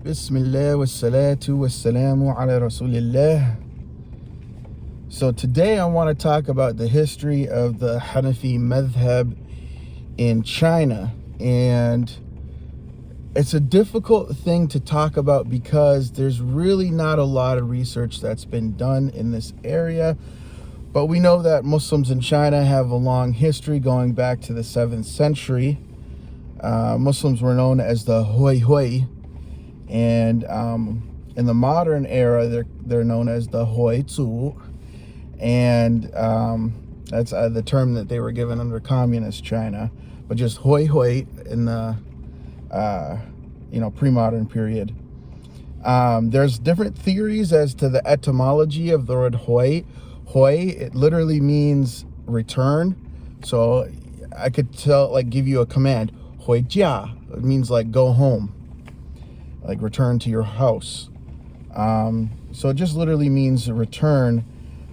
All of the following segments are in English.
Bismillah wassalatu wassalamu ala rasulillah. So today I want to talk about the history of the Hanafi Madhhab in China. And it's a difficult thing to talk about because there's really not a lot of research that's been done in this area. But we know that Muslims in China have a long history going back to the 7th century. Muslims were known as the Hui, and in the modern era, they're known as the Huizu, and that's the term that they were given under communist China, but just Hui in the pre-modern period. There's different theories as to the etymology of the word Hui. Hui, it literally means return. So I could give you a command, Hui Jia. It means like go home, like return to your house. So it just literally means return.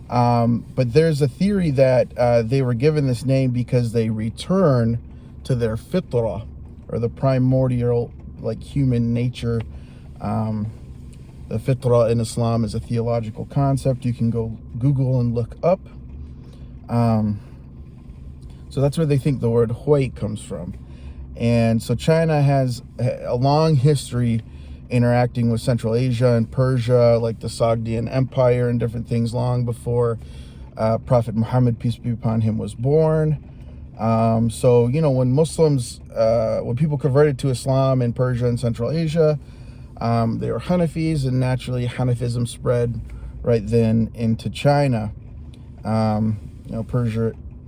But there's a theory that they were given this name because they return to their fitrah, or the primordial human nature. The fitrah in Islam is a theological concept you can go Google and look up. So that's where they think the word Hui comes from. And so China has a long history interacting with Central Asia and Persia, like the Sogdian Empire and different things, long before Prophet Muhammad, peace be upon him, was born. So, when people converted to Islam in Persia and Central Asia, they were Hanafis, and naturally Hanafism spread right then into China.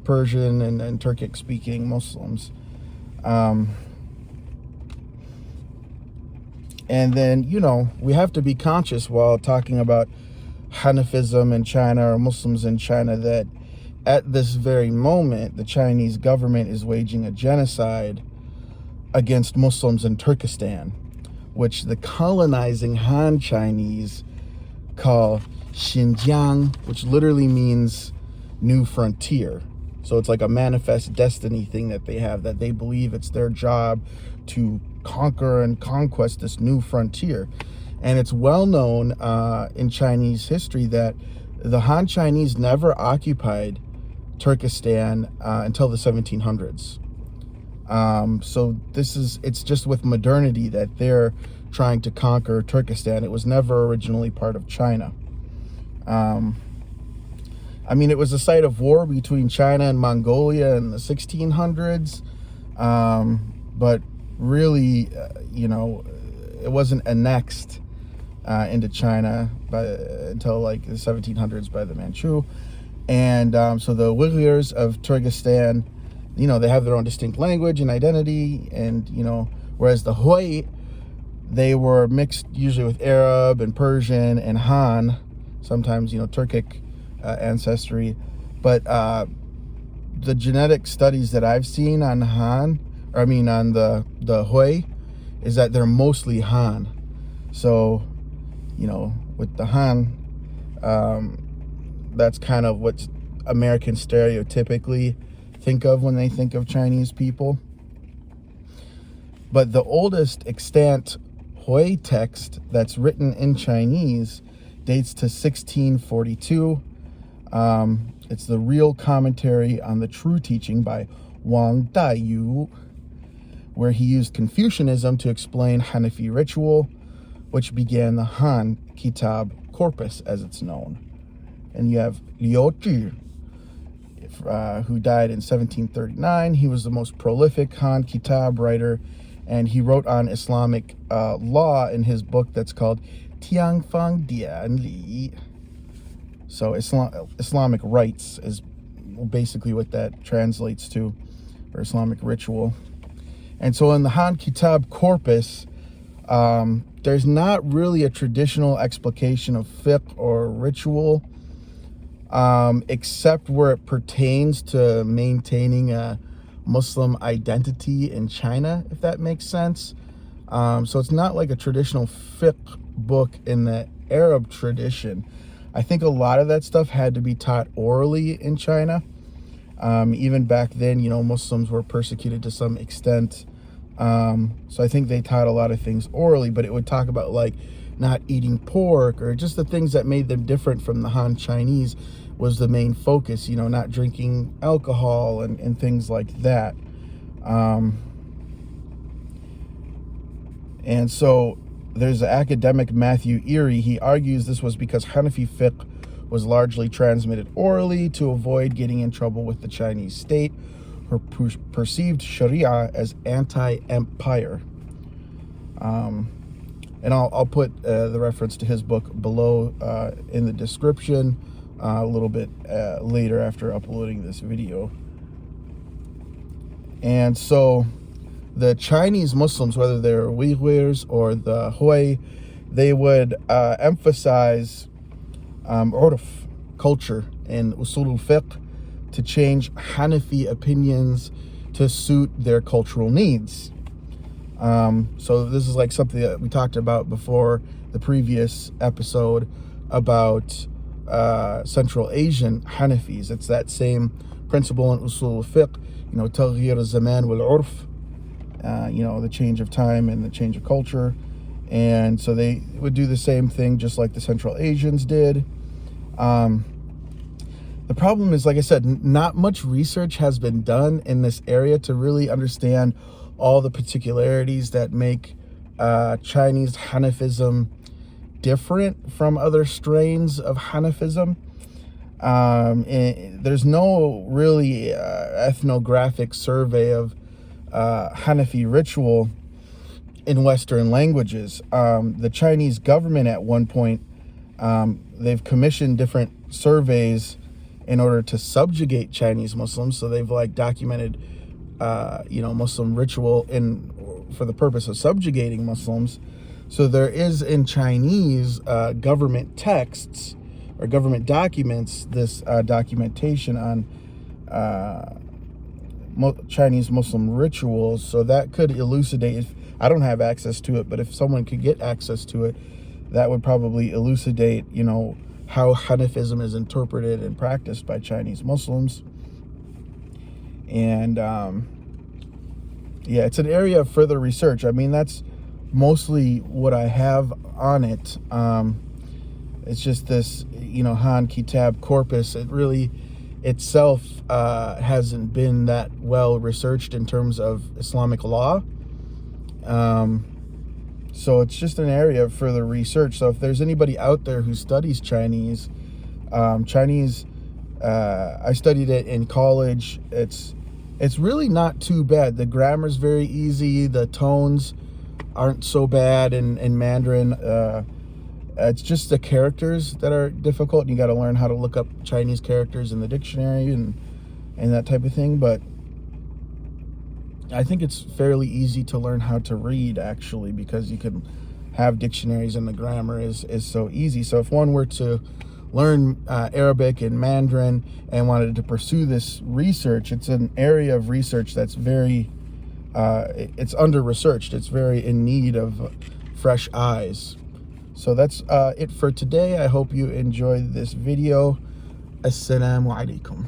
Persian and Turkic-speaking Muslims. And then, we have to be conscious while talking about Hanafism in China or Muslims in China that at this very moment, the Chinese government is waging a genocide against Muslims in Turkestan, which the colonizing Han Chinese call Xinjiang, which literally means new frontier. So it's like a manifest destiny thing that they have, that they believe it's their job to conquer and conquest this new frontier. And it's well known in Chinese history that the Han Chinese never occupied Turkestan until the 1700s. So it's just with modernity that they're trying to conquer Turkestan. It was never originally part of China. It was a site of war between China and Mongolia in the 1600s. But really, it wasn't annexed into China until the 1700s by the Manchu. And so the Uighurs of Turkestan, they have their own distinct language and identity. And, whereas the Hui, they were mixed usually with Arab and Persian and Han, sometimes, Turkic ancestry. But the genetic studies that I've seen on on the Hui, is that they're mostly Han. So, with the Han, that's kind of what Americans stereotypically think of when they think of Chinese people. But the oldest extant Hui text that's written in Chinese dates to 1642. It's the real commentary on the true teaching by Wang Daiyu, where he used Confucianism to explain Hanafi ritual, which began the Han Kitab corpus, as it's known. And you have Liu Zhi, who died in 1739. He was the most prolific Han Kitab writer, and he wrote on Islamic law in his book that's called Tianfang Dian Li. So Islamic rites is basically what that translates to, or Islamic ritual. And so in the Han Kitab corpus, there's not really a traditional explication of fiqh or ritual, except where it pertains to maintaining a Muslim identity in China, if that makes sense. So it's not like a traditional fiqh book in the Arab tradition. I think a lot of that stuff had to be taught orally in China. Even back then, Muslims were persecuted to some extent So I think they taught a lot of things orally, but it would talk about like not eating pork or just the things that made them different from the Han Chinese was the main focus, you know, not drinking alcohol and things like that. And so there's the academic Matthew Erie. He argues this was because Hanafi fiqh was largely transmitted orally to avoid getting in trouble with the Chinese state, who perceived Sharia as anti-empire. And I'll put the reference to his book below in the description a little bit later after uploading this video. And so the Chinese Muslims, whether they're Uighurs or the Hui, they would emphasize urf, culture, and usul al-fiqh to change Hanafi opinions to suit their cultural needs. So this is like something that we talked about before the previous episode about Central Asian Hanafis. It's that same principle in usul al-fiqh, you know, taghyir al-zaman wal-urf, you know, the change of time and the change of culture. And so they would do the same thing just like the Central Asians did. The problem is, like I said, not much research has been done in this area to really understand all the particularities that make Chinese Hanafism different from other strains of Hanafism. There's no really ethnographic survey of Hanafi ritual in Western languages. The Chinese government at one point, they've commissioned different surveys in order to subjugate Chinese Muslims. So they've like documented, you know, Muslim ritual for the purpose of subjugating Muslims. So there is in Chinese government texts or government documents, this documentation on Chinese Muslim rituals. So that could elucidate, if I don't have access to it, but if someone could get access to it, that would probably elucidate, you know, how Hanafism is interpreted and practiced by Chinese Muslims. And yeah, it's an area of further research. I mean, that's mostly what I have on it. It's just this, you know, Han Kitab corpus. It really itself hasn't been that well researched in terms of Islamic law. So it's just an area of further research. So if there's anybody out there who studies Chinese, I studied it in college. It's really not too bad. The grammar's very easy. The tones aren't so bad in Mandarin. It's just the characters that are difficult, and you got to learn how to look up Chinese characters in the dictionary and that type of thing. But I think it's fairly easy to learn how to read, actually, because you can have dictionaries and the grammar is so easy. So if one were to learn Arabic and Mandarin and wanted to pursue this research, it's an area of research that's very, it's under-researched. It's very in need of fresh eyes. So that's it for today. I hope you enjoyed this video. Assalamu alaikum.